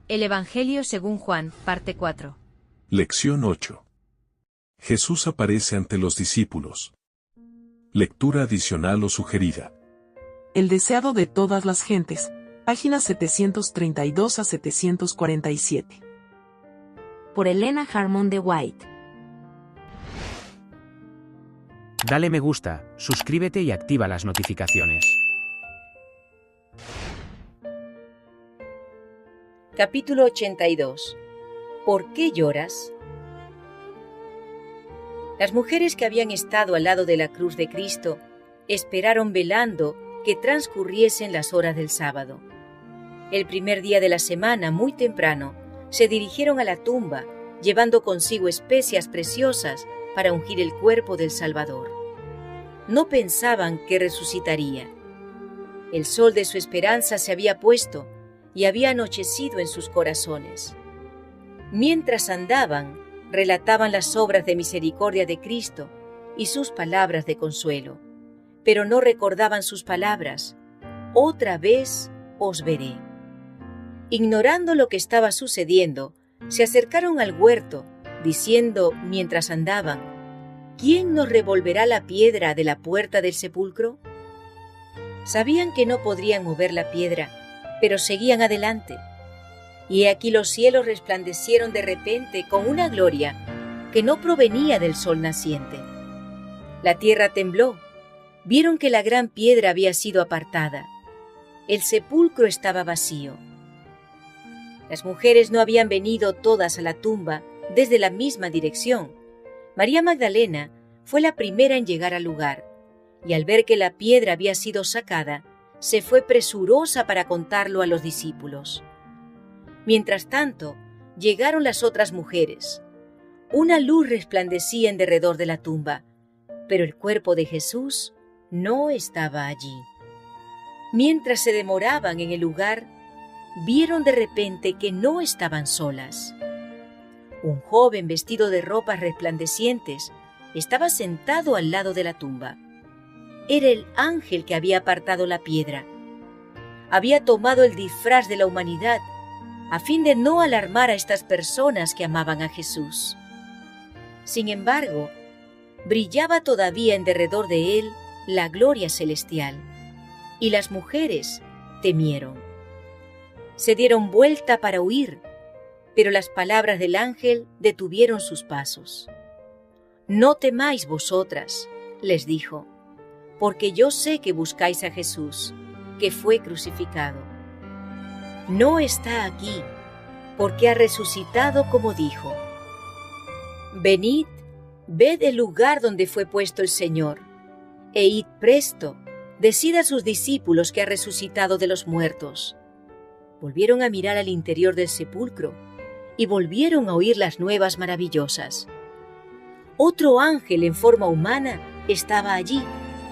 El Evangelio según Juan, parte 4. Lección 8. Jesús aparece ante los discípulos. Lectura adicional o sugerida. El deseado de todas las gentes. Páginas 732 a 747. Por Elena Harmon de White. Dale me gusta, suscríbete y activa las notificaciones. Capítulo 82. ¿Por qué lloras? Las mujeres que habían estado al lado de la cruz de Cristo esperaron velando que transcurriesen las horas del sábado. El primer día de la semana, muy temprano, se dirigieron a la tumba, llevando consigo especias preciosas para ungir el cuerpo del Salvador. No pensaban que resucitaría. El sol de su esperanza se había puesto y había anochecido en sus corazones. Mientras andaban, relataban las obras de misericordia de Cristo y sus palabras de consuelo, pero no recordaban sus palabras: otra vez os veré. Ignorando lo que estaba sucediendo, se acercaron al huerto, diciendo mientras andaban: ¿quién nos revolverá la piedra de la puerta del sepulcro? Sabían que no podrían mover la piedra, pero seguían adelante. Y he aquí los cielos resplandecieron de repente con una gloria que no provenía del sol naciente. La tierra tembló. Vieron que la gran piedra había sido apartada. El sepulcro estaba vacío. Las mujeres no habían venido todas a la tumba desde la misma dirección. María Magdalena fue la primera en llegar al lugar, y al ver que la piedra había sido sacada, se fue presurosa para contarlo a los discípulos. Mientras tanto, llegaron las otras mujeres. Una luz resplandecía en derredor de la tumba, pero el cuerpo de Jesús no estaba allí. Mientras se demoraban en el lugar, vieron de repente que no estaban solas. Un joven vestido de ropas resplandecientes estaba sentado al lado de la tumba. Era el ángel que había apartado la piedra. Había tomado el disfraz de la humanidad a fin de no alarmar a estas personas que amaban a Jesús. Sin embargo, brillaba todavía en derredor de él la gloria celestial, y las mujeres temieron. Se dieron vuelta para huir, pero las palabras del ángel detuvieron sus pasos. «No temáis vosotras», les dijo, «porque yo sé que buscáis a Jesús, que fue crucificado. No está aquí, porque ha resucitado como dijo. Venid, ved el lugar donde fue puesto el Señor, e id presto, decid a sus discípulos que ha resucitado de los muertos». Volvieron a mirar al interior del sepulcro y volvieron a oír las nuevas maravillosas. Otro ángel en forma humana estaba allí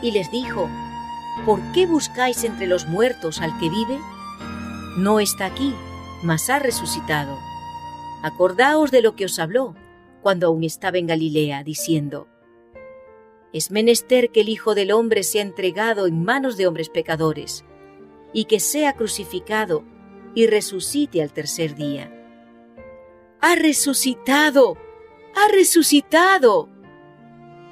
y les dijo: «¿Por qué buscáis entre los muertos al que vive? No está aquí, mas ha resucitado. Acordaos de lo que os habló cuando aún estaba en Galilea, diciendo: es menester que el Hijo del Hombre sea entregado en manos de hombres pecadores, y que sea crucificado y resucite al tercer día». «¡Ha resucitado! ¡Ha resucitado!».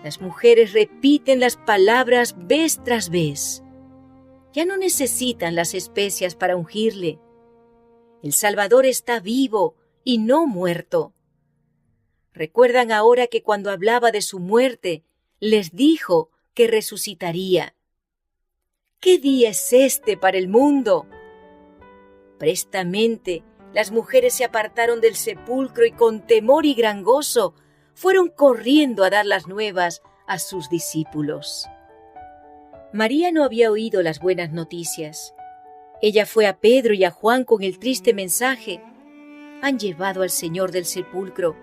Las mujeres repiten las palabras vez tras vez. Ya no necesitan las especias para ungirle. El Salvador está vivo y no muerto. Recuerdan ahora que cuando hablaba de su muerte, les dijo que resucitaría. ¿Qué día es este para el mundo? Prestamente, las mujeres se apartaron del sepulcro y con temor y gran gozo fueron corriendo a dar las nuevas a sus discípulos. María no había oído las buenas noticias. Ella fue a Pedro y a Juan con el triste mensaje: «Han llevado al Señor del sepulcro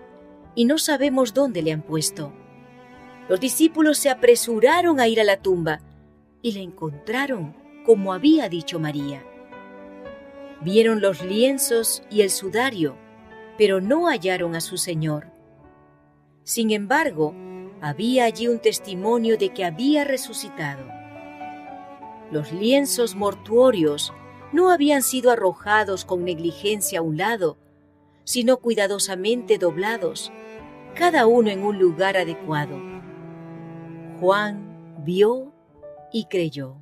y no sabemos dónde le han puesto». Los discípulos se apresuraron a ir a la tumba y la encontraron como había dicho María. Vieron los lienzos y el sudario, pero no hallaron a su Señor. Sin embargo, había allí un testimonio de que había resucitado. Los lienzos mortuorios no habían sido arrojados con negligencia a un lado, sino cuidadosamente doblados, cada uno en un lugar adecuado. Juan vio y creyó.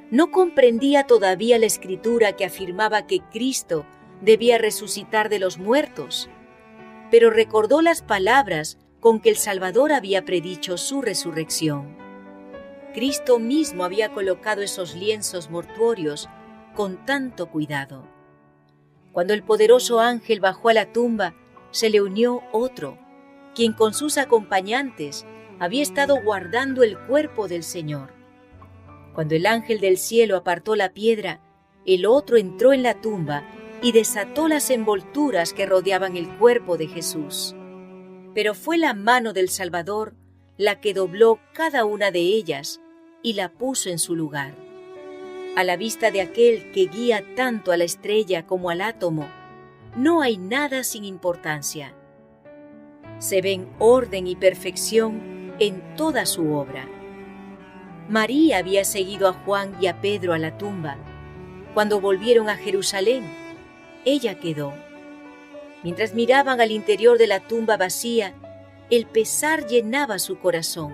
No comprendía todavía la escritura que afirmaba que Cristo debía resucitar de los muertos, pero recordó las palabras con que el Salvador había predicho su resurrección. Cristo mismo había colocado esos lienzos mortuorios con tanto cuidado. Cuando el poderoso ángel bajó a la tumba, se le unió otro, quien con sus acompañantes había estado guardando el cuerpo del Señor. Cuando el ángel del cielo apartó la piedra, el otro entró en la tumba y desató las envolturas que rodeaban el cuerpo de Jesús. Pero fue la mano del Salvador la que dobló cada una de ellas y la puso en su lugar. A la vista de aquel que guía tanto a la estrella como al átomo, no hay nada sin importancia. Se ven orden y perfección en toda su obra. María había seguido a Juan y a Pedro a la tumba. Cuando volvieron a Jerusalén, ella quedó. Mientras miraban al interior de la tumba vacía, el pesar llenaba su corazón.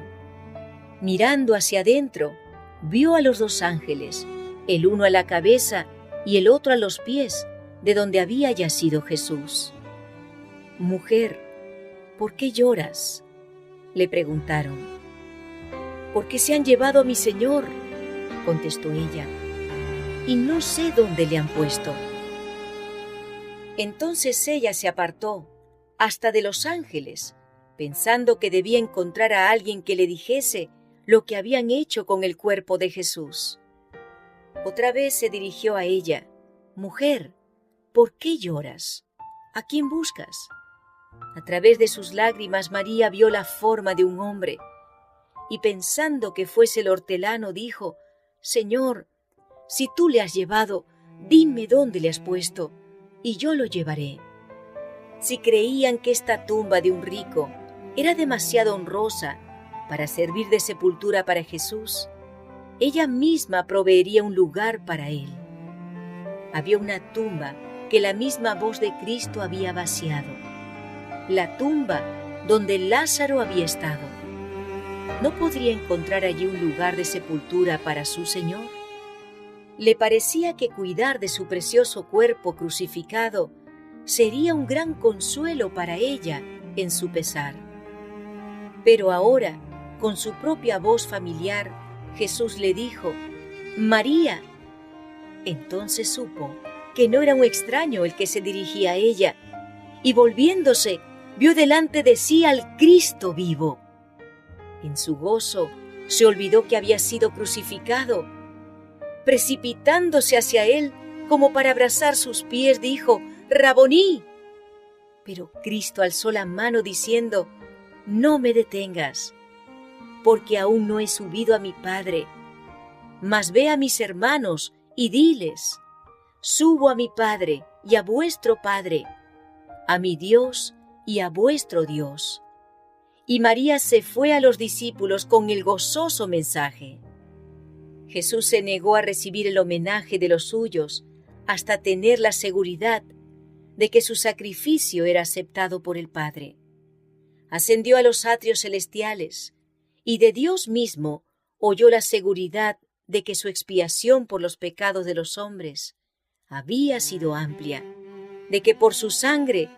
Mirando hacia adentro, vio a los dos ángeles, el uno a la cabeza y el otro a los pies, de donde había yacido Jesús. «Mujer, ¿por qué lloras?», le preguntaron. «Porque se han llevado a mi Señor», contestó ella, «y no sé dónde le han puesto». Entonces ella se apartó, hasta de los ángeles, pensando que debía encontrar a alguien que le dijese lo que habían hecho con el cuerpo de Jesús. Otra vez se dirigió a ella. «Mujer, ¿por qué lloras? ¿A quién buscas?». A través de sus lágrimas María vio la forma de un hombre, y pensando que fuese el hortelano, dijo: «Señor, si tú le has llevado, dime dónde le has puesto, y yo lo llevaré». Si creían que esta tumba de un rico era demasiado honrosa para servir de sepultura para Jesús, ella misma proveería un lugar para él. Había una tumba que la misma voz de Cristo había vaciado, la tumba donde Lázaro había estado. ¿No podría encontrar allí un lugar de sepultura para su Señor? Le parecía que cuidar de su precioso cuerpo crucificado sería un gran consuelo para ella en su pesar. Pero ahora, con su propia voz familiar, Jesús le dijo: «María». Entonces supo que no era un extraño el que se dirigía a ella, y volviéndose, vio delante de sí al Cristo vivo. En su gozo, se olvidó que había sido crucificado. Precipitándose hacia él, como para abrazar sus pies, dijo: «Raboní». Pero Cristo alzó la mano diciendo: «No me detengas, porque aún no he subido a mi Padre. Mas ve a mis hermanos y diles: subo a mi Padre y a vuestro Padre, a mi Dios y a vuestro Dios». Y María se fue a los discípulos con el gozoso mensaje. Jesús se negó a recibir el homenaje de los suyos hasta tener la seguridad de que su sacrificio era aceptado por el Padre. Ascendió a los atrios celestiales y de Dios mismo oyó la seguridad de que su expiación por los pecados de los hombres había sido amplia, de que por su sangre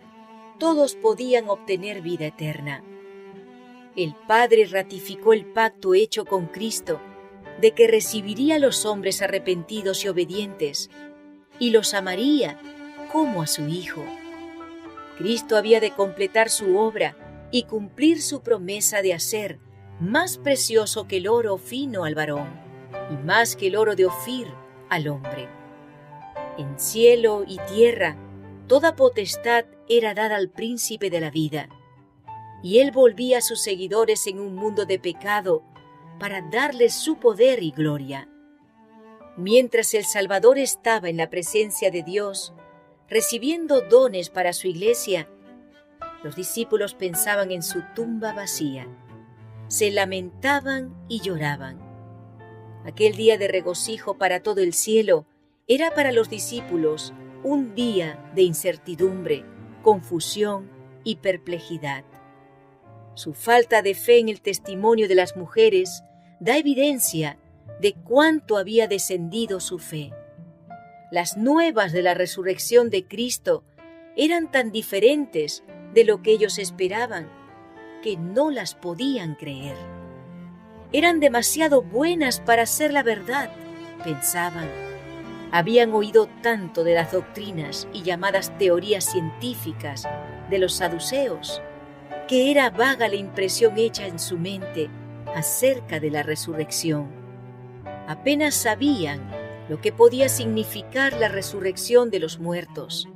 todos podían obtener vida eterna. El Padre ratificó el pacto hecho con Cristo de que recibiría a los hombres arrepentidos y obedientes y los amaría como a su Hijo. Cristo había de completar su obra y cumplir su promesa de hacer más precioso que el oro fino al varón y más que el oro de Ofir al hombre. En cielo y tierra toda potestad era dada al príncipe de la vida, y él volvía a sus seguidores en un mundo de pecado para darles su poder y gloria. Mientras el Salvador estaba en la presencia de Dios, recibiendo dones para su iglesia, los discípulos pensaban en su tumba vacía, se lamentaban y lloraban. Aquel día de regocijo para todo el cielo Era para los discípulos un día de incertidumbre, confusión y perplejidad. Su falta de fe en el testimonio de las mujeres da evidencia de cuánto había descendido su fe. Las nuevas de la resurrección de Cristo eran tan diferentes de lo que ellos esperaban que no las podían creer. Eran demasiado buenas para ser la verdad, pensaban. Habían oído tanto de las doctrinas y llamadas teorías científicas de los saduceos, que era vaga la impresión hecha en su mente acerca de la resurrección. Apenas sabían lo que podía significar la resurrección de los muertos.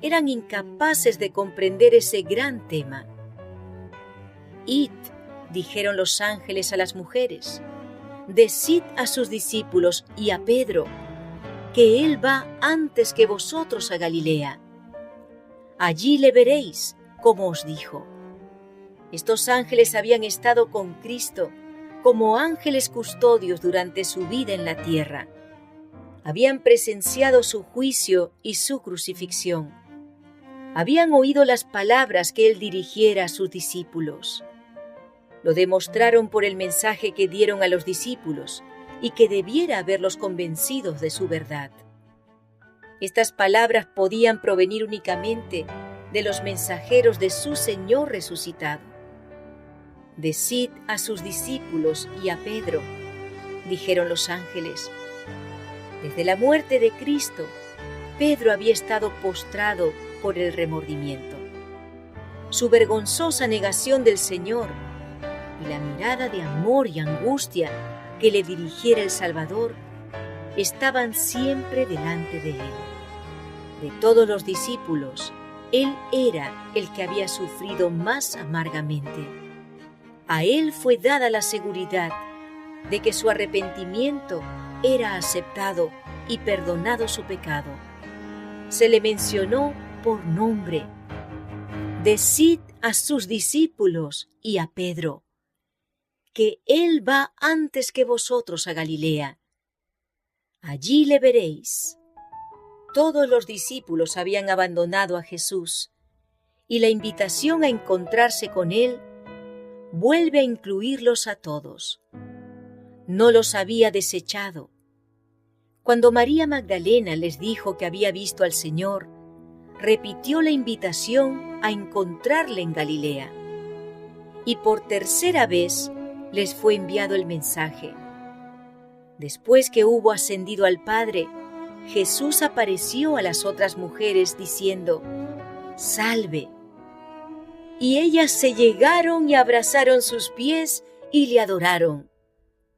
Eran incapaces de comprender ese gran tema. «Id», dijeron los ángeles a las mujeres, «decid a sus discípulos y a Pedro, que él va antes que vosotros a Galilea. Allí le veréis, como os dijo». Estos ángeles habían estado con Cristo como ángeles custodios durante su vida en la tierra. Habían presenciado su juicio y su crucifixión. Habían oído las palabras que él dirigiera a sus discípulos. Lo demostraron por el mensaje que dieron a los discípulos y que debiera haberlos convencidos de su verdad. Estas palabras podían provenir únicamente de los mensajeros de su Señor resucitado. «Decid a sus discípulos y a Pedro», dijeron los ángeles. Desde la muerte de Cristo, Pedro había estado postrado por el remordimiento. Su vergonzosa negación del Señor y la mirada de amor y angustia que le dirigiera el Salvador estaban siempre delante de él. De todos los discípulos, él era el que había sufrido más amargamente. A él fue dada la seguridad de que su arrepentimiento era aceptado y perdonado su pecado. Se le mencionó por nombre. «Decid a sus discípulos y a Pedro, que él va antes que vosotros a Galilea. Allí le veréis». Todos los discípulos habían abandonado a Jesús, y la invitación a encontrarse con él vuelve a incluirlos a todos. No los había desechado. Cuando María Magdalena les dijo que había visto al Señor, repitió la invitación a encontrarle en Galilea. Y por tercera vez les fue enviado el mensaje. Después que hubo ascendido al Padre, Jesús apareció a las otras mujeres diciendo: «Salve». Y ellas se llegaron y abrazaron sus pies y le adoraron.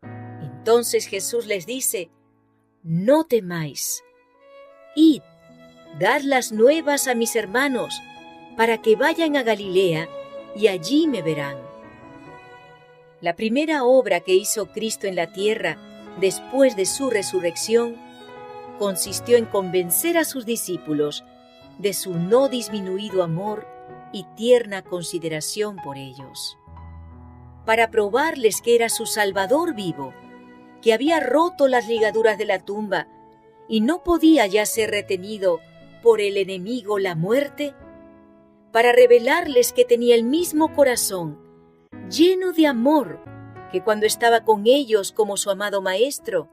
Entonces Jesús les dice: «No temáis. Id, dad las nuevas a mis hermanos, para que vayan a Galilea y allí me verán». La primera obra que hizo Cristo en la tierra después de su resurrección consistió en convencer a sus discípulos de su no disminuido amor y tierna consideración por ellos. Para probarles que era su Salvador vivo, que había roto las ligaduras de la tumba y no podía ya ser retenido por el enemigo, la muerte, para revelarles que tenía el mismo corazón, lleno de amor, que cuando estaba con ellos como su amado Maestro,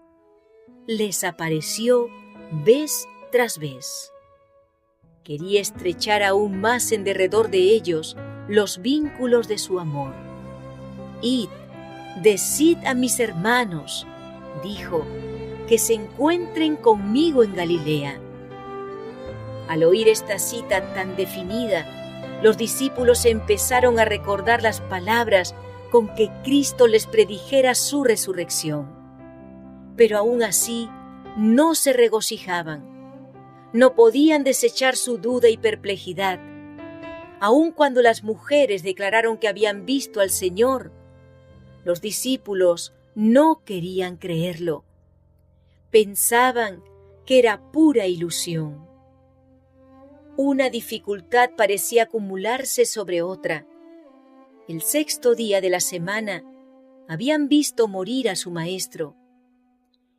les apareció vez tras vez. Quería estrechar aún más en derredor de ellos los vínculos de su amor. «Id, decid a mis hermanos», dijo, «que se encuentren conmigo en Galilea». Al oír esta cita tan definida, los discípulos empezaron a recordar las palabras con que Cristo les predijera su resurrección. Pero aún así no se regocijaban. No podían desechar su duda y perplejidad. Aun cuando las mujeres declararon que habían visto al Señor, los discípulos no querían creerlo. Pensaban que era pura ilusión. Una dificultad parecía acumularse sobre otra. El sexto día de la semana habían visto morir a su maestro.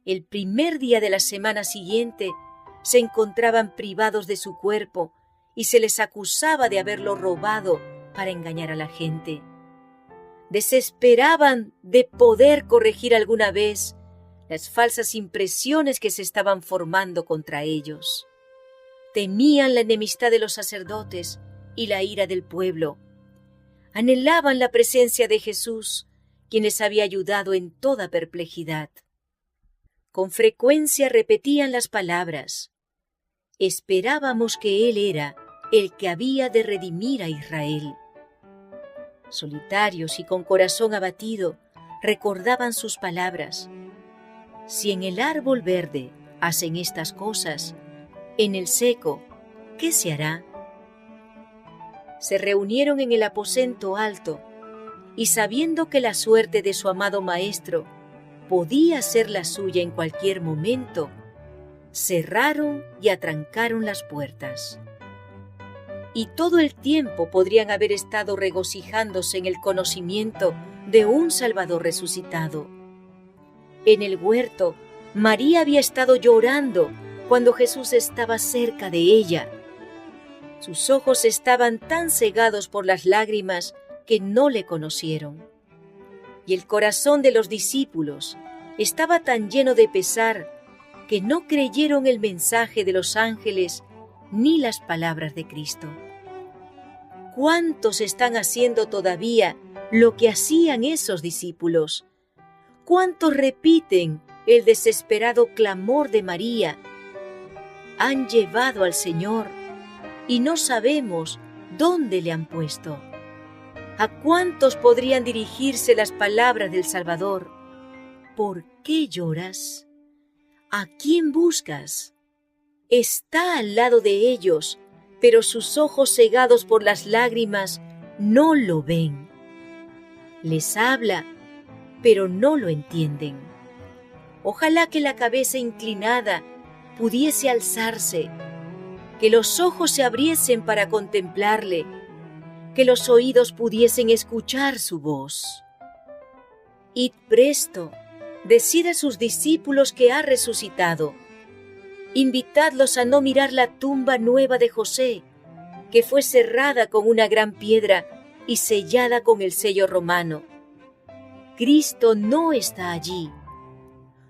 El primer día de la semana siguiente se encontraban privados de su cuerpo y se les acusaba de haberlo robado para engañar a la gente. Desesperaban de poder corregir alguna vez las falsas impresiones que se estaban formando contra ellos. Temían la enemistad de los sacerdotes y la ira del pueblo. Anhelaban la presencia de Jesús, quien les había ayudado en toda perplejidad. Con frecuencia repetían las palabras: esperábamos que Él era el que había de redimir a Israel. Solitarios y con corazón abatido, recordaban sus palabras: si en el árbol verde hacen estas cosas, en el seco, ¿qué se hará? Se reunieron en el aposento alto, y sabiendo que la suerte de su amado Maestro podía ser la suya en cualquier momento, cerraron y atrancaron las puertas. Y todo el tiempo podrían haber estado regocijándose en el conocimiento de un Salvador resucitado. En el huerto, María había estado llorando cuando Jesús estaba cerca de ella. Sus ojos estaban tan cegados por las lágrimas que no le conocieron. Y el corazón de los discípulos estaba tan lleno de pesar que no creyeron el mensaje de los ángeles ni las palabras de Cristo. ¿Cuántos están haciendo todavía lo que hacían esos discípulos? ¿Cuántos repiten el desesperado clamor de María? Han llevado al Señor y no sabemos dónde le han puesto. ¿A cuántos podrían dirigirse las palabras del Salvador? ¿Por qué lloras? ¿A quién buscas? Está al lado de ellos, pero sus ojos cegados por las lágrimas no lo ven. Les habla, pero no lo entienden. Ojalá que la cabeza inclinada pudiese alzarse, que los ojos se abriesen para contemplarle, que los oídos pudiesen escuchar su voz. Id presto, decid a sus discípulos que ha resucitado. Invitadlos a no mirar la tumba nueva de José, que fue cerrada con una gran piedra y sellada con el sello romano. Cristo no está allí.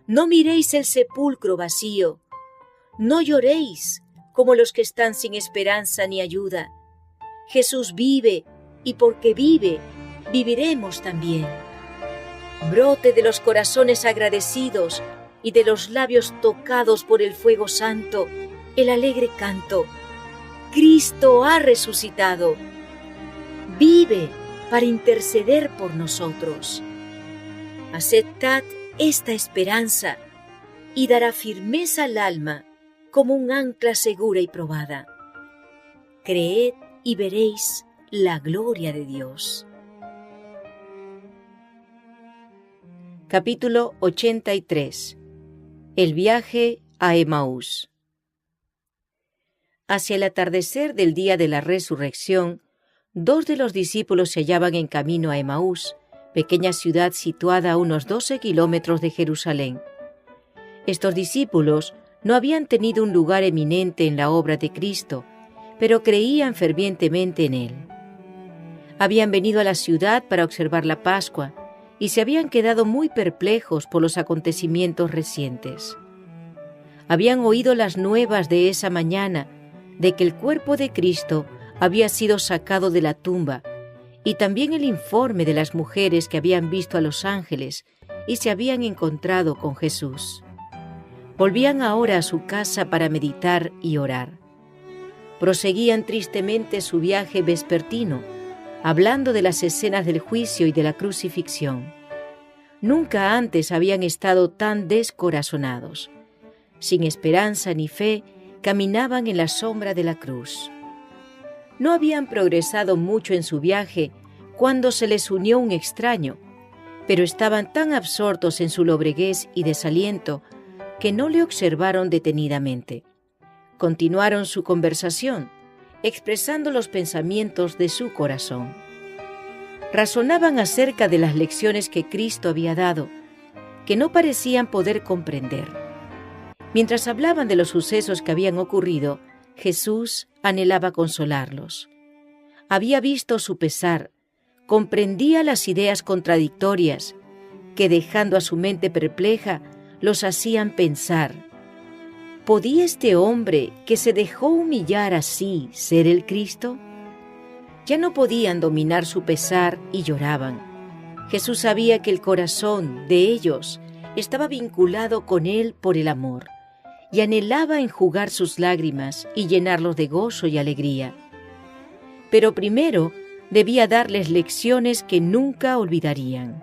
No miréis el sepulcro vacío. No lloréis como los que están sin esperanza ni ayuda. Jesús vive, y porque vive, viviremos también. Brote de los corazones agradecidos y de los labios tocados por el fuego santo el alegre canto: Cristo ha resucitado. Vive para interceder por nosotros. Aceptad esta esperanza y dará firmeza al alma como un ancla segura y probada. Creed y veréis la gloria de Dios. Capítulo 83. El viaje a Emaús. Hacia el atardecer del día de la resurrección, 2 de los discípulos se hallaban en camino a Emaús, pequeña ciudad situada a unos 12 kilómetros de Jerusalén. Estos discípulos no habían tenido un lugar eminente en la obra de Cristo, pero creían fervientemente en Él. Habían venido a la ciudad para observar la Pascua y se habían quedado muy perplejos por los acontecimientos recientes. Habían oído las nuevas de esa mañana de que el cuerpo de Cristo había sido sacado de la tumba, y también el informe de las mujeres que habían visto a los ángeles y se habían encontrado con Jesús. Volvían ahora a su casa para meditar y orar. Proseguían tristemente su viaje vespertino, hablando de las escenas del juicio y de la crucifixión. Nunca antes habían estado tan descorazonados. Sin esperanza ni fe, caminaban en la sombra de la cruz. No habían progresado mucho en su viaje cuando se les unió un extraño, pero estaban tan absortos en su lobreguez y desaliento que no le observaron detenidamente. Continuaron su conversación, expresando los pensamientos de su corazón. Razonaban acerca de las lecciones que Cristo había dado, que no parecían poder comprender. Mientras hablaban de los sucesos que habían ocurrido, Jesús anhelaba consolarlos. Había visto su pesar, comprendía las ideas contradictorias que, dejando a su mente perpleja, los hacían pensar: ¿podía este hombre que se dejó humillar así ser el Cristo? Ya no podían dominar su pesar y lloraban. Jesús sabía que el corazón de ellos estaba vinculado con él por el amor, y anhelaba enjugar sus lágrimas y llenarlos de gozo y alegría. Pero primero debía darles lecciones que nunca olvidarían.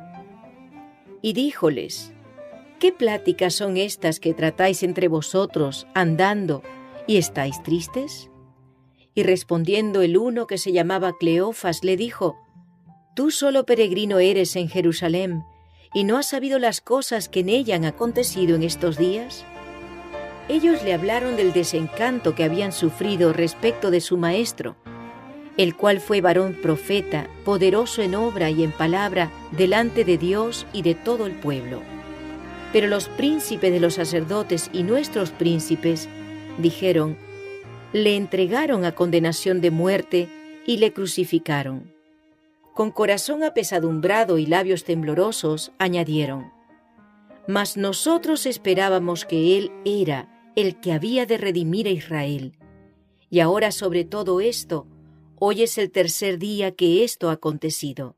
Y díjoles: ¿qué pláticas son estas que tratáis entre vosotros andando y estáis tristes? Y respondiendo el uno, que se llamaba Cleofas, le dijo: Tú solo peregrino eres en Jerusalén, ¿y no has sabido las cosas que en ella han acontecido en estos días? Ellos le hablaron del desencanto que habían sufrido respecto de su maestro, el cual fue varón profeta, poderoso en obra y en palabra delante de Dios y de todo el pueblo. Pero los príncipes de los sacerdotes y nuestros príncipes dijeron: le entregaron a condenación de muerte y le crucificaron. Con corazón apesadumbrado y labios temblorosos añadieron: mas nosotros esperábamos que Él era el que había de redimir a Israel. Y ahora sobre todo esto, hoy es el tercer día que esto ha acontecido.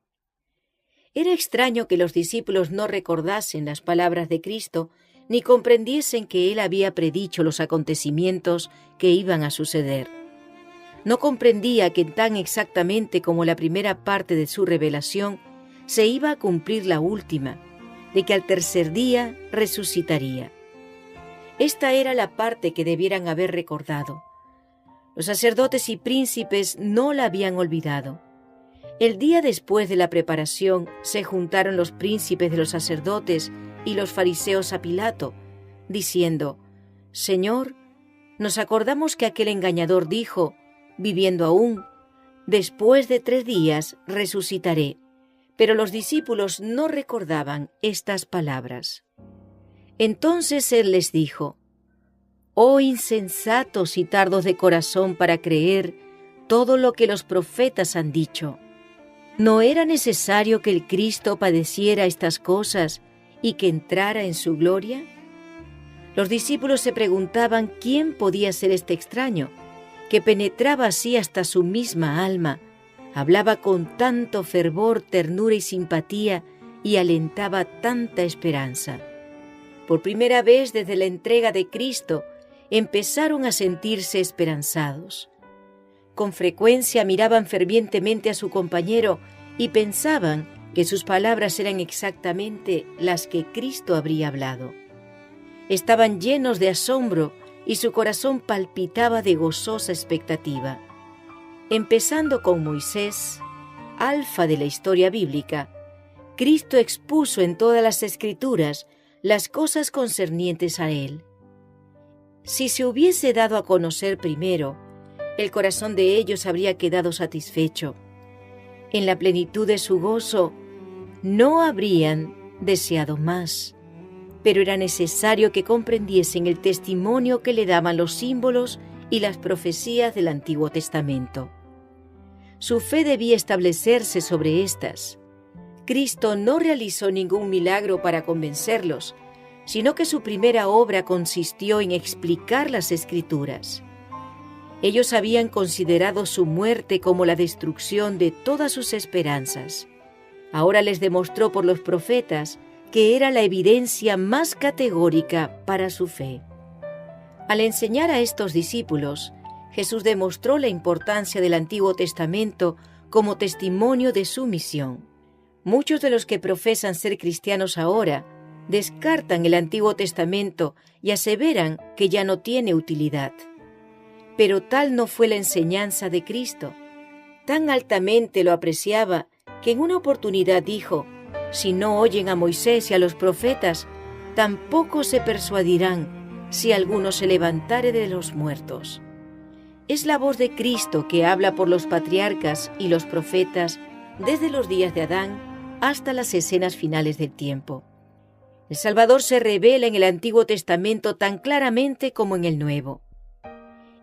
Era extraño que los discípulos no recordasen las palabras de Cristo, ni comprendiesen que Él había predicho los acontecimientos que iban a suceder. No comprendía que tan exactamente como la primera parte de su revelación, se iba a cumplir la última, de que al tercer día resucitaría. Esta era la parte que debieran haber recordado. Los sacerdotes y príncipes no la habían olvidado. El día después de la preparación se juntaron los príncipes de los sacerdotes y los fariseos a Pilato, diciendo: Señor, nos acordamos que aquel engañador dijo, viviendo aún: después de 3 días resucitaré. Pero los discípulos no recordaban estas palabras. Entonces él les dijo: Oh insensatos y tardos de corazón para creer todo lo que los profetas han dicho. ¿No era necesario que el Cristo padeciera estas cosas y que entrara en su gloria? Los discípulos se preguntaban quién podía ser este extraño, que penetraba así hasta su misma alma, hablaba con tanto fervor, ternura y simpatía y alentaba tanta esperanza. Por primera vez desde la entrega de Cristo, empezaron a sentirse esperanzados. Con frecuencia miraban fervientemente a su compañero y pensaban que sus palabras eran exactamente las que Cristo habría hablado. Estaban llenos de asombro y su corazón palpitaba de gozosa expectativa. Empezando con Moisés, alfa de la historia bíblica, Cristo expuso en todas las Escrituras las cosas concernientes a Él. Si se hubiese dado a conocer primero, el corazón de ellos habría quedado satisfecho. En la plenitud de su gozo, no habrían deseado más, pero era necesario que comprendiesen el testimonio que le daban los símbolos y las profecías del Antiguo Testamento. Su fe debía establecerse sobre éstas. Cristo no realizó ningún milagro para convencerlos, sino que su primera obra consistió en explicar las Escrituras. Ellos habían considerado su muerte como la destrucción de todas sus esperanzas. Ahora les demostró por los profetas que era la evidencia más categórica para su fe. Al enseñar a estos discípulos, Jesús demostró la importancia del Antiguo Testamento como testimonio de su misión. Muchos de los que profesan ser cristianos ahora descartan el Antiguo Testamento y aseveran que ya no tiene utilidad. Pero tal no fue la enseñanza de Cristo. Tan altamente lo apreciaba que en una oportunidad dijo: si no oyen a Moisés y a los profetas, tampoco se persuadirán si alguno se levantare de los muertos. Es la voz de Cristo que habla por los patriarcas y los profetas desde los días de Adán hasta las escenas finales del tiempo. El Salvador se revela en el Antiguo Testamento tan claramente como en el Nuevo.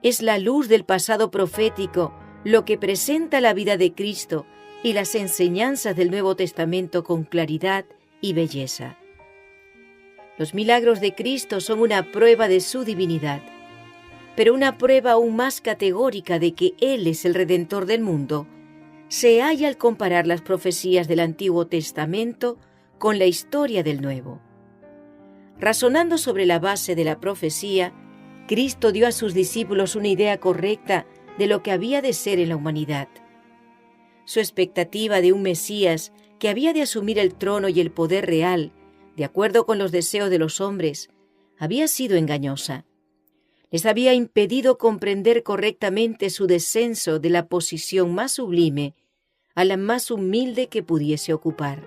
Es la luz del pasado profético lo que presenta la vida de Cristo y las enseñanzas del Nuevo Testamento con claridad y belleza. Los milagros de Cristo son una prueba de su divinidad, pero una prueba aún más categórica de que Él es el Redentor del mundo se halla al comparar las profecías del Antiguo Testamento con la historia del Nuevo. Razonando sobre la base de la profecía, Cristo dio a sus discípulos una idea correcta de lo que había de ser en la humanidad. Su expectativa de un Mesías que había de asumir el trono y el poder real, de acuerdo con los deseos de los hombres, había sido engañosa. Les había impedido comprender correctamente su descenso de la posición más sublime a la más humilde que pudiese ocupar.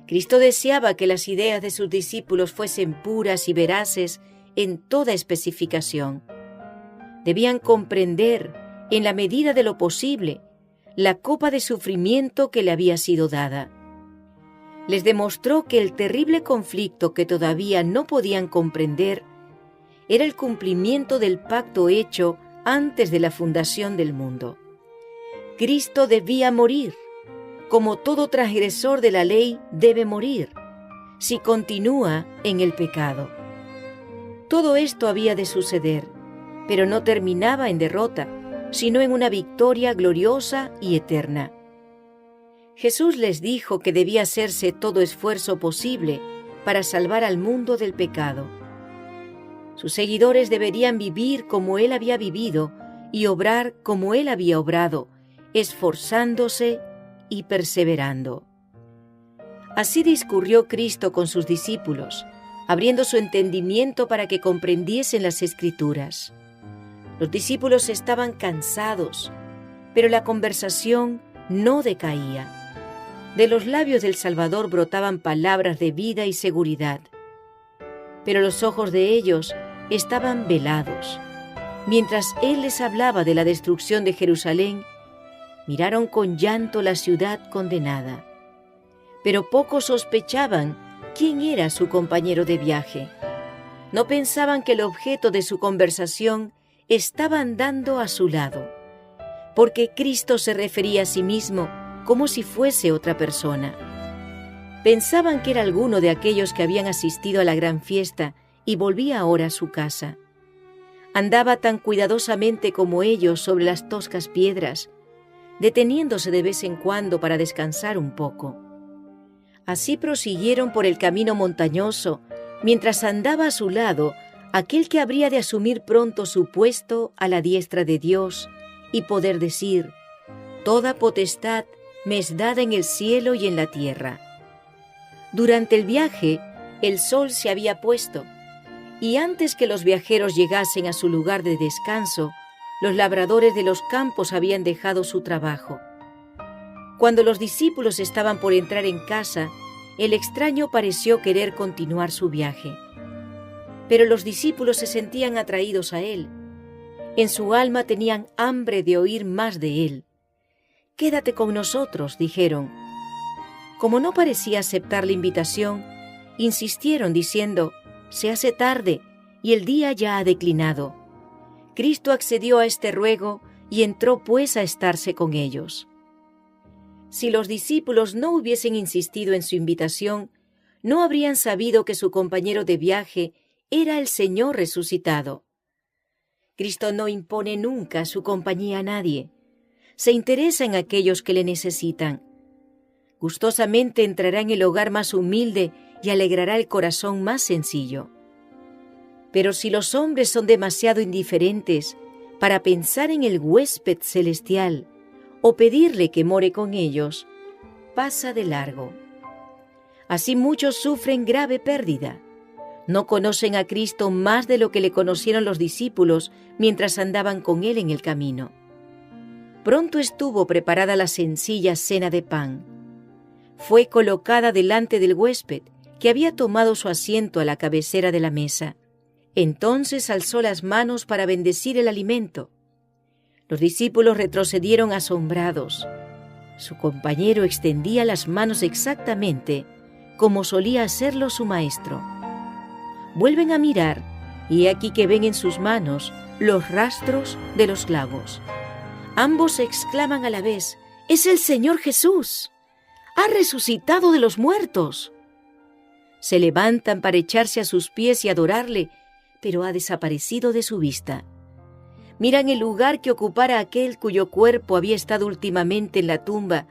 Cristo deseaba que las ideas de sus discípulos fuesen puras y veraces en toda especificación. Debían comprender, en la medida de lo posible, la copa de sufrimiento que le había sido dada. Les demostró que el terrible conflicto que todavía no podían comprender era el cumplimiento del pacto hecho antes de la fundación del mundo. Cristo debía morir, como todo transgresor de la ley debe morir, si continúa en el pecado. Todo esto había de suceder, pero no terminaba en derrota, sino en una victoria gloriosa y eterna. Jesús les dijo que debía hacerse todo esfuerzo posible para salvar al mundo del pecado. Sus seguidores deberían vivir como Él había vivido y obrar como Él había obrado, esforzándose y perseverando. Así discurrió Cristo con sus discípulos, abriendo su entendimiento para que comprendiesen las Escrituras. Los discípulos estaban cansados, pero la conversación no decaía. De los labios del Salvador brotaban palabras de vida y seguridad, pero los ojos de ellos estaban velados. Mientras Él les hablaba de la destrucción de Jerusalén, miraron con llanto la ciudad condenada. Pero pocos sospechaban quién era su compañero de viaje. No pensaban que el objeto de su conversación estaba andando a su lado, porque Cristo se refería a sí mismo como si fuese otra persona. Pensaban que era alguno de aquellos que habían asistido a la gran fiesta y volvía ahora a su casa. Andaba tan cuidadosamente como ellos sobre las toscas piedras, deteniéndose de vez en cuando para descansar un poco. Así prosiguieron por el camino montañoso, mientras andaba a su lado aquel que habría de asumir pronto su puesto a la diestra de Dios y poder decir: «Toda potestad me es dada en el cielo y en la tierra». Durante el viaje, el sol se había puesto, y antes que los viajeros llegasen a su lugar de descanso, los labradores de los campos habían dejado su trabajo. Cuando los discípulos estaban por entrar en casa, el extraño pareció querer continuar su viaje. Pero los discípulos se sentían atraídos a él. En su alma tenían hambre de oír más de él. «Quédate con nosotros», dijeron. Como no parecía aceptar la invitación, insistieron diciendo: «Se hace tarde y el día ya ha declinado». Cristo accedió a este ruego y entró pues a estarse con ellos. Si los discípulos no hubiesen insistido en su invitación, no habrían sabido que su compañero de viaje era el Señor resucitado. Cristo no impone nunca su compañía a nadie. Se interesa en aquellos que le necesitan. Gustosamente entrará en el hogar más humilde y alegrará el corazón más sencillo. Pero si los hombres son demasiado indiferentes para pensar en el huésped celestial o pedirle que more con ellos, pasa de largo. Así muchos sufren grave pérdida. No conocen a Cristo más de lo que le conocieron los discípulos mientras andaban con Él en el camino. Pronto estuvo preparada la sencilla cena de pan. Fue colocada delante del huésped, que había tomado su asiento a la cabecera de la mesa. Entonces alzó las manos para bendecir el alimento. Los discípulos retrocedieron asombrados. Su compañero extendía las manos exactamente como solía hacerlo su maestro. Vuelven a mirar, y he aquí que ven en sus manos los rastros de los clavos. Ambos exclaman a la vez: ¡Es el Señor Jesús! ¡Ha resucitado de los muertos! Se levantan para echarse a sus pies y adorarle, pero ha desaparecido de su vista. Miran el lugar que ocupara aquel cuyo cuerpo había estado últimamente en la tumba,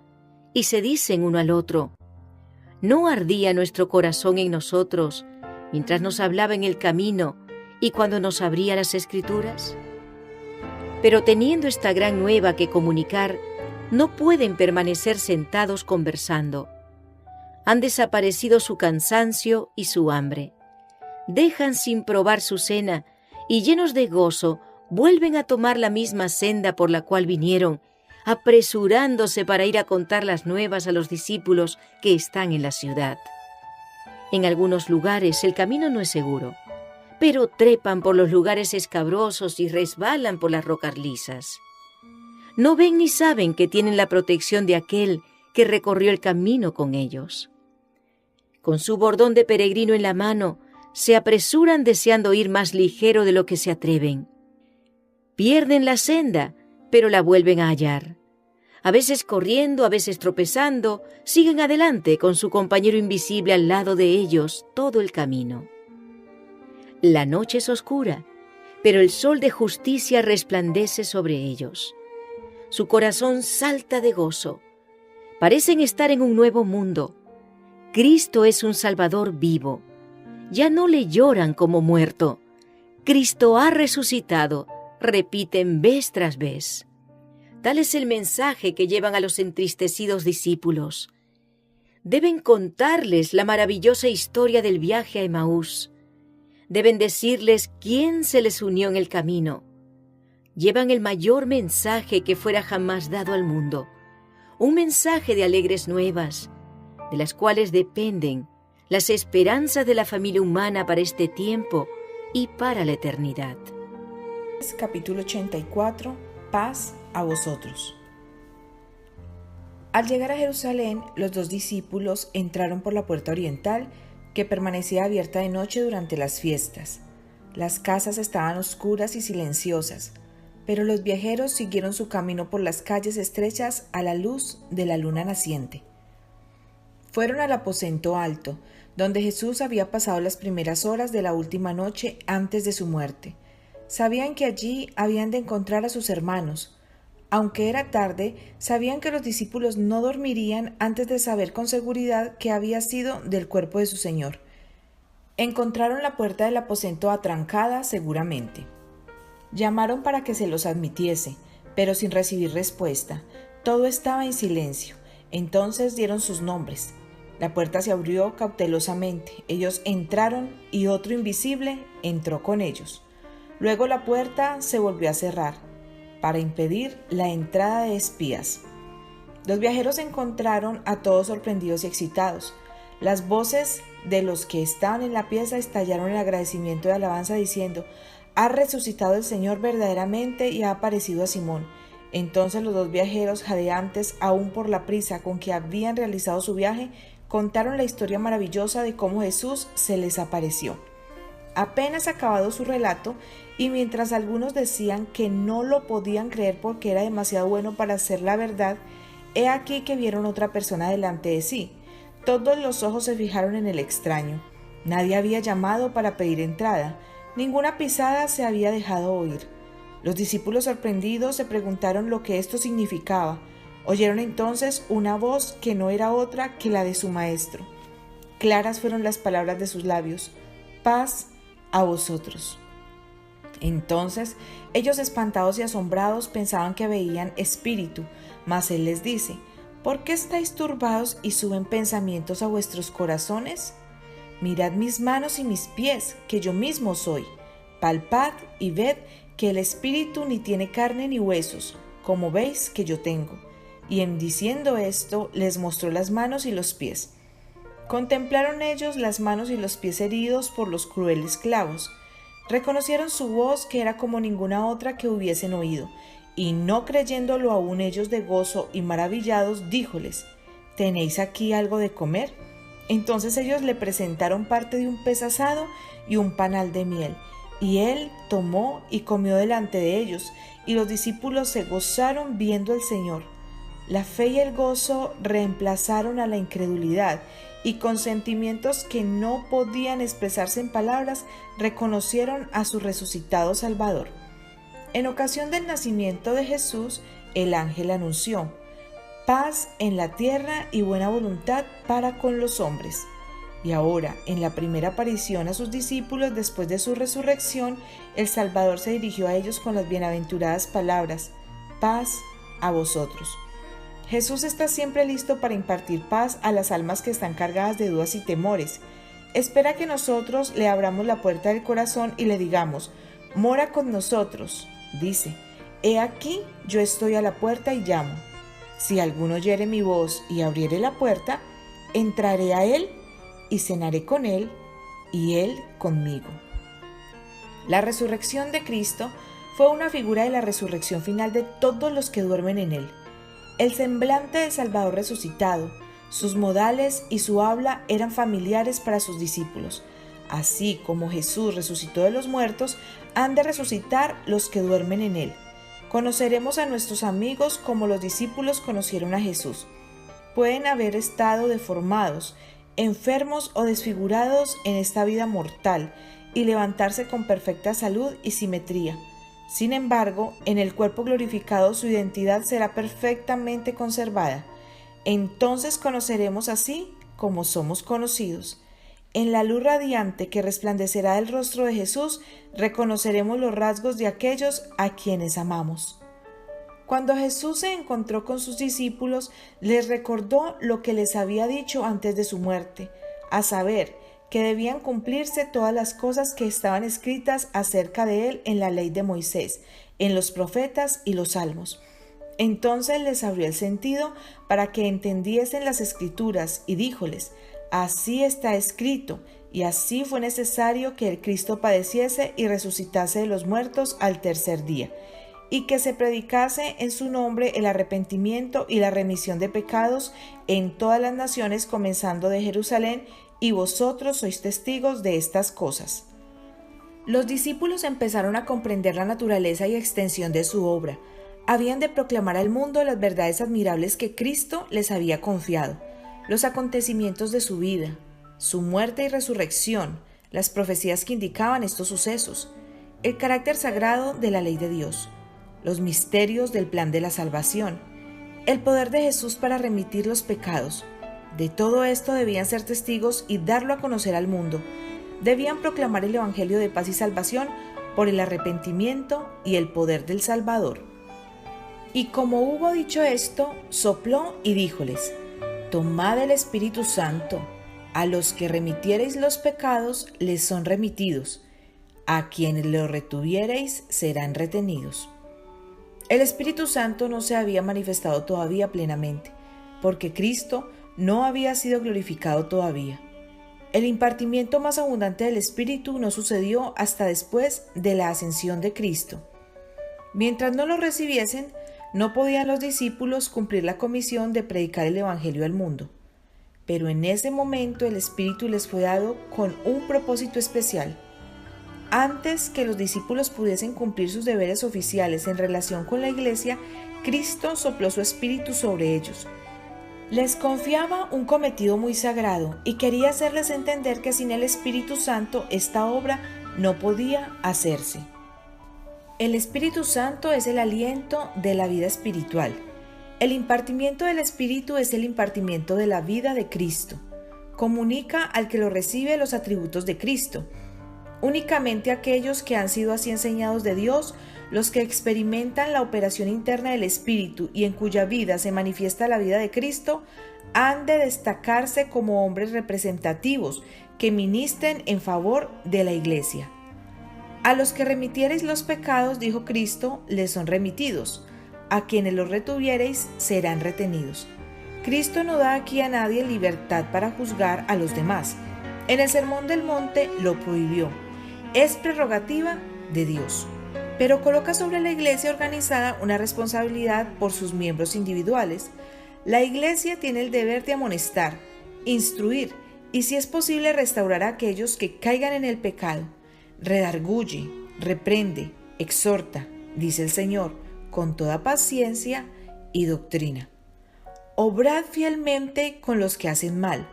y se dicen uno al otro: ¿no ardía nuestro corazón en nosotros mientras nos hablaba en el camino y cuando nos abría las Escrituras? Pero teniendo esta gran nueva que comunicar, no pueden permanecer sentados conversando. Han desaparecido su cansancio y su hambre. Dejan sin probar su cena y, llenos de gozo, vuelven a tomar la misma senda por la cual vinieron, apresurándose para ir a contar las nuevas a los discípulos que están en la ciudad. En algunos lugares el camino no es seguro, pero trepan por los lugares escabrosos y resbalan por las rocas lisas. No ven ni saben que tienen la protección de aquel que recorrió el camino con ellos. Con su bordón de peregrino en la mano, se apresuran deseando ir más ligero de lo que se atreven. Pierden la senda, pero la vuelven a hallar. A veces corriendo, a veces tropezando, siguen adelante con su compañero invisible al lado de ellos todo el camino. La noche es oscura, pero el sol de justicia resplandece sobre ellos. Su corazón salta de gozo. Parecen estar en un nuevo mundo. Cristo es un Salvador vivo. Ya no le lloran como muerto. Cristo ha resucitado, repiten vez tras vez. Tal es el mensaje que llevan a los entristecidos discípulos. Deben contarles la maravillosa historia del viaje a Emaús. Deben decirles quién se les unió en el camino. Llevan el mayor mensaje que fuera jamás dado al mundo, un mensaje de alegres nuevas, de las cuales dependen las esperanzas de la familia humana para este tiempo y para la eternidad. Capítulo 84. Paz a vosotros. Al llegar a Jerusalén, los dos discípulos entraron por la puerta oriental, que permanecía abierta de noche durante las fiestas. Las casas estaban oscuras y silenciosas, pero los viajeros siguieron su camino por las calles estrechas a la luz de la luna naciente. Fueron al aposento alto, donde Jesús había pasado las primeras horas de la última noche antes de su muerte. Sabían que allí habían de encontrar a sus hermanos. Aunque era tarde, sabían que los discípulos no dormirían antes de saber con seguridad qué había sido del cuerpo de su Señor. Encontraron la puerta del aposento atrancada seguramente. Llamaron para que se los admitiese, pero sin recibir respuesta. Todo estaba en silencio. Entonces dieron sus nombres. La puerta se abrió cautelosamente. Ellos entraron y otro invisible entró con ellos. Luego la puerta se volvió a cerrar para impedir la entrada de espías. Los viajeros encontraron a todos sorprendidos y excitados. Las voces de los que estaban en la pieza estallaron en agradecimiento y alabanza diciendo: «Ha resucitado el Señor verdaderamente y ha aparecido a Simón». Entonces los dos viajeros, jadeantes aún por la prisa con que habían realizado su viaje, contaron la historia maravillosa de cómo Jesús se les apareció. Apenas acabado su relato, y mientras algunos decían que no lo podían creer porque era demasiado bueno para ser la verdad, he aquí que vieron otra persona delante de sí. Todos los ojos se fijaron en el extraño. Nadie había llamado para pedir entrada. Ninguna pisada se había dejado oír. Los discípulos sorprendidos se preguntaron lo que esto significaba. Oyeron entonces una voz que no era otra que la de su maestro. Claras fueron las palabras de sus labios: «Paz a vosotros». Entonces ellos, espantados y asombrados, pensaban que veían espíritu, mas él les dice: «¿Por qué estáis turbados y suben pensamientos a vuestros corazones? Mirad mis manos y mis pies, que yo mismo soy. Palpad y ved que el espíritu ni tiene carne ni huesos, como veis que yo tengo». Y en diciendo esto, les mostró las manos y los pies. Contemplaron ellos las manos y los pies heridos por los crueles clavos. Reconocieron su voz, que era como ninguna otra que hubiesen oído, y no creyéndolo aún ellos de gozo y maravillados, díjoles: «¿Tenéis aquí algo de comer?». Entonces ellos le presentaron parte de un pez asado y un panal de miel, y él tomó y comió delante de ellos, y los discípulos se gozaron viendo al Señor. La fe y el gozo reemplazaron a la incredulidad, y con sentimientos que no podían expresarse en palabras, reconocieron a su resucitado Salvador. En ocasión del nacimiento de Jesús, el ángel anunció: paz en la tierra y buena voluntad para con los hombres. Y ahora, en la primera aparición a sus discípulos después de su resurrección, el Salvador se dirigió a ellos con las bienaventuradas palabras: paz a vosotros. Jesús está siempre listo para impartir paz a las almas que están cargadas de dudas y temores. Espera que nosotros le abramos la puerta del corazón y le digamos: mora con nosotros. Dice: he aquí, yo estoy a la puerta y llamo. Si alguno oyere mi voz y abriere la puerta, entraré a él y cenaré con él y él conmigo. La resurrección de Cristo fue una figura de la resurrección final de todos los que duermen en él. El semblante del Salvador resucitado, sus modales y su habla eran familiares para sus discípulos. Así como Jesús resucitó de los muertos, han de resucitar los que duermen en él. Conoceremos a nuestros amigos como los discípulos conocieron a Jesús. Pueden haber estado deformados, enfermos o desfigurados en esta vida mortal y levantarse con perfecta salud y simetría. Sin embargo, en el cuerpo glorificado su identidad será perfectamente conservada. Entonces conoceremos así como somos conocidos. En la luz radiante que resplandecerá del rostro de Jesús, reconoceremos los rasgos de aquellos a quienes amamos. Cuando Jesús se encontró con sus discípulos, les recordó lo que les había dicho antes de su muerte, a saber, que debían cumplirse todas las cosas que estaban escritas acerca de él en la ley de Moisés, en los profetas y los salmos. Entonces les abrió el sentido para que entendiesen las escrituras y díjoles: así está escrito, y así fue necesario que el Cristo padeciese y resucitase de los muertos al tercer día, y que se predicase en su nombre el arrepentimiento y la remisión de pecados en todas las naciones, comenzando de Jerusalén, y vosotros sois testigos de estas cosas. Los discípulos empezaron a comprender la naturaleza y extensión de su obra. Habían de proclamar al mundo las verdades admirables que Cristo les había confiado, los acontecimientos de su vida, su muerte y resurrección, las profecías que indicaban estos sucesos, el carácter sagrado de la ley de Dios, los misterios del plan de la salvación, el poder de Jesús para remitir los pecados. De todo esto debían ser testigos y darlo a conocer al mundo. Debían proclamar el Evangelio de paz y salvación por el arrepentimiento y el poder del Salvador. Y como hubo dicho esto, sopló y díjoles: tomad el Espíritu Santo. A los que remitiereis los pecados les son remitidos, a quienes los retuviereis serán retenidos. El Espíritu Santo no se había manifestado todavía plenamente, porque Cristo no había sido glorificado todavía. El impartimiento más abundante del Espíritu no sucedió hasta después de la ascensión de Cristo. Mientras no lo recibiesen, no podían los discípulos cumplir la comisión de predicar el Evangelio al mundo. Pero en ese momento el Espíritu les fue dado con un propósito especial. Antes que los discípulos pudiesen cumplir sus deberes oficiales en relación con la Iglesia, Cristo sopló su Espíritu sobre ellos. Les confiaba un cometido muy sagrado y quería hacerles entender que sin el Espíritu Santo esta obra no podía hacerse. El Espíritu Santo es el aliento de la vida espiritual. El impartimiento del Espíritu es el impartimiento de la vida de Cristo. Comunica al que lo recibe los atributos de Cristo. Únicamente aquellos que han sido así enseñados de Dios, los que experimentan la operación interna del Espíritu y en cuya vida se manifiesta la vida de Cristo, han de destacarse como hombres representativos que ministren en favor de la Iglesia. A los que remitiereis los pecados, dijo Cristo, les son remitidos. A quienes los retuviereis serán retenidos. Cristo no da aquí a nadie libertad para juzgar a los demás. En el Sermón del Monte lo prohibió. Es prerrogativa de Dios, pero coloca sobre la Iglesia organizada una responsabilidad por sus miembros individuales. La Iglesia tiene el deber de amonestar, instruir y si es posible restaurará a aquellos que caigan en el pecado. Redarguye, reprende, exhorta, dice el Señor, con toda paciencia y doctrina. Obrad fielmente con los que hacen mal.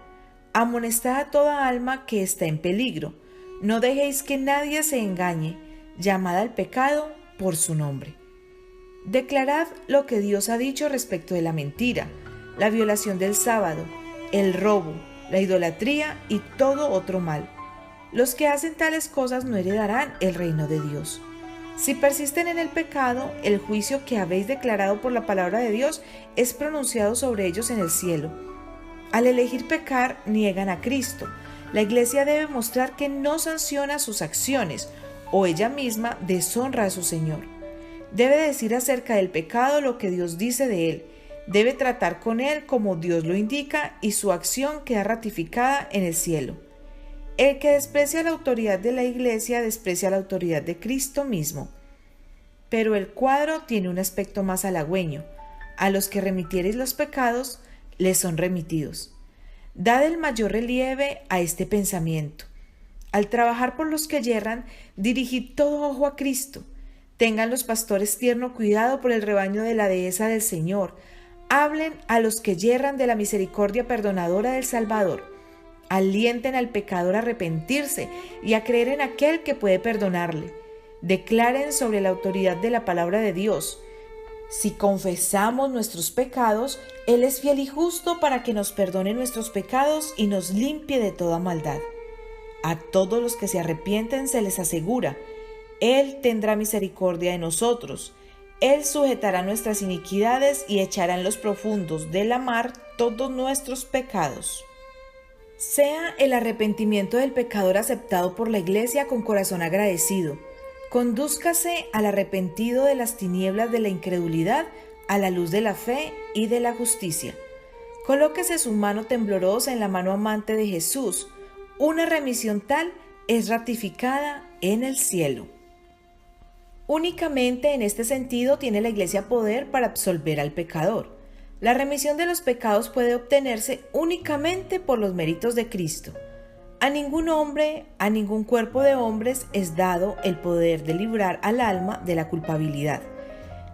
Amonestad a toda alma que está en peligro. No dejéis que nadie se engañe. Llamad al pecado por su nombre. Declarad lo que Dios ha dicho respecto de la mentira, la violación del sábado, el robo, la idolatría y todo otro mal. Los que hacen tales cosas no heredarán el reino de Dios. Si persisten en el pecado, el juicio que habéis declarado por la palabra de Dios es pronunciado sobre ellos en el cielo. Al elegir pecar, niegan a Cristo. La Iglesia debe mostrar que no sanciona sus acciones, o ella misma deshonra a su Señor. Debe decir acerca del pecado lo que Dios dice de él. Debe tratar con él como Dios lo indica y su acción queda ratificada en el cielo. El que desprecia la autoridad de la Iglesia desprecia la autoridad de Cristo mismo. Pero el cuadro tiene un aspecto más halagüeño. A los que remitiereis los pecados, les son remitidos. Dad el mayor relieve a este pensamiento. Al trabajar por los que yerran, dirigid todo ojo a Cristo. Tengan los pastores tierno cuidado por el rebaño de la dehesa del Señor. Hablen a los que yerran de la misericordia perdonadora del Salvador. Alienten al pecador a arrepentirse y a creer en aquel que puede perdonarle. Declaren sobre la autoridad de la palabra de Dios. Si confesamos nuestros pecados, Él es fiel y justo para que nos perdone nuestros pecados y nos limpie de toda maldad. A todos los que se arrepienten se les asegura, Él tendrá misericordia de nosotros. Él sujetará nuestras iniquidades y echará en los profundos de la mar todos nuestros pecados. Sea el arrepentimiento del pecador aceptado por la Iglesia con corazón agradecido. Condúzcase al arrepentido de las tinieblas de la incredulidad a la luz de la fe y de la justicia. Colóquese su mano temblorosa en la mano amante de Jesús. Una remisión tal es ratificada en el cielo. Únicamente en este sentido tiene la Iglesia poder para absolver al pecador. La remisión de los pecados puede obtenerse únicamente por los méritos de Cristo. A ningún hombre, a ningún cuerpo de hombres es dado el poder de librar al alma de la culpabilidad.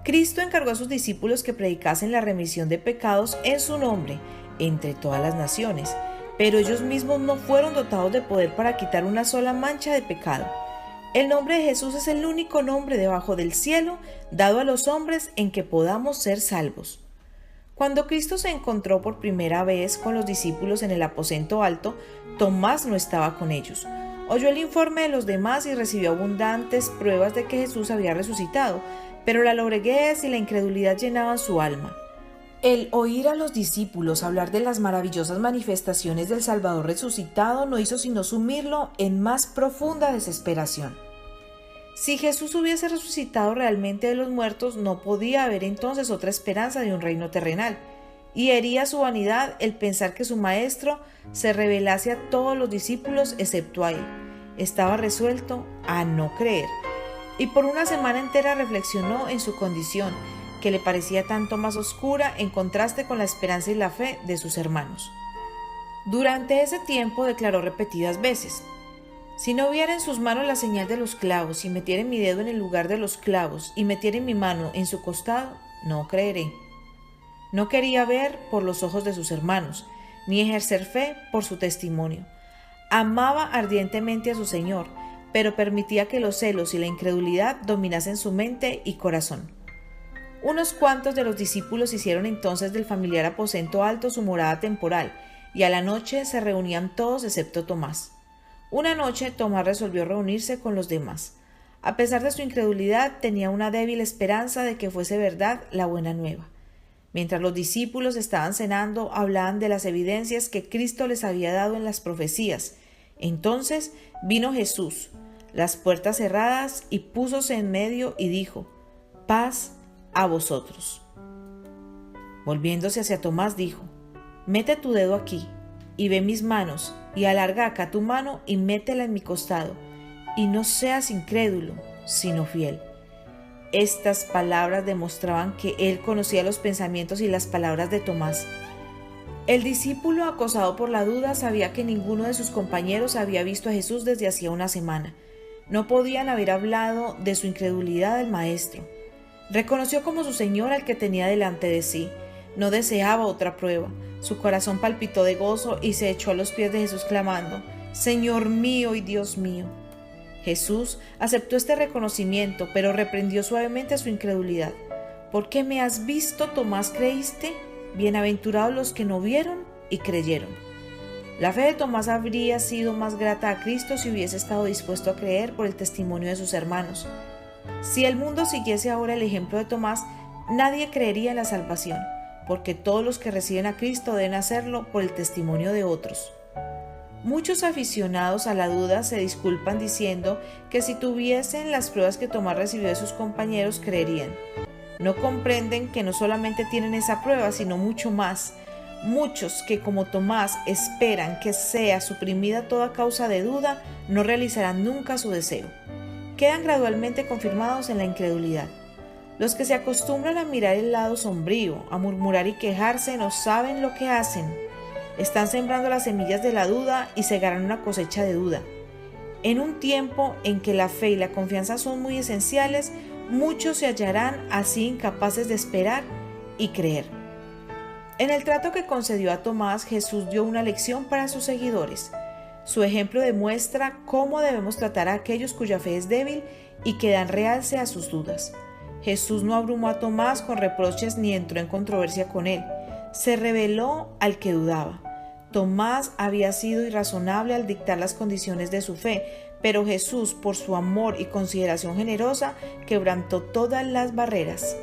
Cristo encargó a sus discípulos que predicasen la remisión de pecados en su nombre, entre todas las naciones, pero ellos mismos no fueron dotados de poder para quitar una sola mancha de pecado. El nombre de Jesús es el único nombre debajo del cielo dado a los hombres en que podamos ser salvos. Cuando Cristo se encontró por primera vez con los discípulos en el aposento alto, Tomás no estaba con ellos. Oyó el informe de los demás y recibió abundantes pruebas de que Jesús había resucitado, pero la lobreguez y la incredulidad llenaban su alma. El oír a los discípulos hablar de las maravillosas manifestaciones del Salvador resucitado no hizo sino sumirlo en más profunda desesperación. Si Jesús hubiese resucitado realmente de los muertos, no podía haber entonces otra esperanza de un reino terrenal, y hería su vanidad el pensar que su maestro se revelase a todos los discípulos excepto a él. Estaba resuelto a no creer, y por una semana entera reflexionó en su condición, que le parecía tanto más oscura en contraste con la esperanza y la fe de sus hermanos. Durante ese tiempo declaró repetidas veces: si no viera en sus manos la señal de los clavos, y metiere mi dedo en el lugar de los clavos, y metiere mi mano en su costado, no creeré. No quería ver por los ojos de sus hermanos, ni ejercer fe por su testimonio. Amaba ardientemente a su Señor, pero permitía que los celos y la incredulidad dominasen su mente y corazón. Unos cuantos de los discípulos hicieron entonces del familiar aposento alto su morada temporal, y a la noche se reunían todos excepto Tomás. Una noche Tomás resolvió reunirse con los demás. A pesar de su incredulidad, tenía una débil esperanza de que fuese verdad la buena nueva. Mientras los discípulos estaban cenando, hablaban de las evidencias que Cristo les había dado en las profecías. Entonces vino Jesús, las puertas cerradas, y púsose en medio y dijo: paz a vosotros. Volviéndose hacia Tomás dijo: mete tu dedo aquí y ve mis manos, y alarga acá tu mano y métela en mi costado, y no seas incrédulo, sino fiel. Estas palabras demostraban que él conocía los pensamientos y las palabras de Tomás. El discípulo, acosado por la duda, sabía que ninguno de sus compañeros había visto a Jesús desde hacía una semana. No podían haber hablado de su incredulidad al Maestro. Reconoció como su Señor al que tenía delante de sí. No deseaba otra prueba. Su corazón palpitó de gozo y se echó a los pies de Jesús clamando: «Señor mío y Dios mío». Jesús aceptó este reconocimiento, pero reprendió suavemente su incredulidad. «¿Por qué me has visto, Tomás, creíste? Bienaventurados los que no vieron y creyeron». La fe de Tomás habría sido más grata a Cristo si hubiese estado dispuesto a creer por el testimonio de sus hermanos. Si el mundo siguiese ahora el ejemplo de Tomás, nadie creería en la salvación, porque todos los que reciben a Cristo deben hacerlo por el testimonio de otros. Muchos aficionados a la duda se disculpan diciendo que si tuviesen las pruebas que Tomás recibió de sus compañeros, creerían. No comprenden que no solamente tienen esa prueba, sino mucho más. Muchos que, como Tomás, esperan que sea suprimida toda causa de duda, no realizarán nunca su deseo. Quedan gradualmente confirmados en la incredulidad. Los que se acostumbran a mirar el lado sombrío, a murmurar y quejarse, no saben lo que hacen. Están sembrando las semillas de la duda y segarán una cosecha de duda. En un tiempo en que la fe y la confianza son muy esenciales, muchos se hallarán así incapaces de esperar y creer. En el trato que concedió a Tomás, Jesús dio una lección para sus seguidores. Su ejemplo demuestra cómo debemos tratar a aquellos cuya fe es débil y que dan realce a sus dudas. Jesús no abrumó a Tomás con reproches ni entró en controversia con él. Se reveló al que dudaba. Tomás había sido irrazonable al dictar las condiciones de su fe, pero Jesús, por su amor y consideración generosa, quebrantó todas las barreras.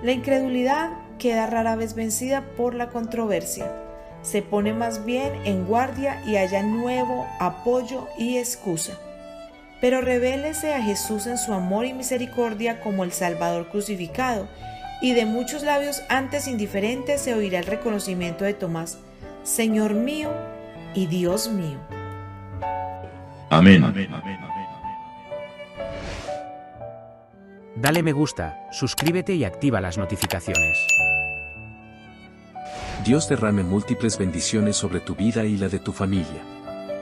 La incredulidad queda rara vez vencida por la controversia. Se pone más bien en guardia y halla nuevo apoyo y excusa. Pero revélese a Jesús en su amor y misericordia como el Salvador crucificado, y de muchos labios antes indiferentes se oirá el reconocimiento de Tomás: «Señor mío y Dios mío». Amén. Dale me gusta, suscríbete y activa las notificaciones. Dios derrame múltiples bendiciones sobre tu vida y la de tu familia.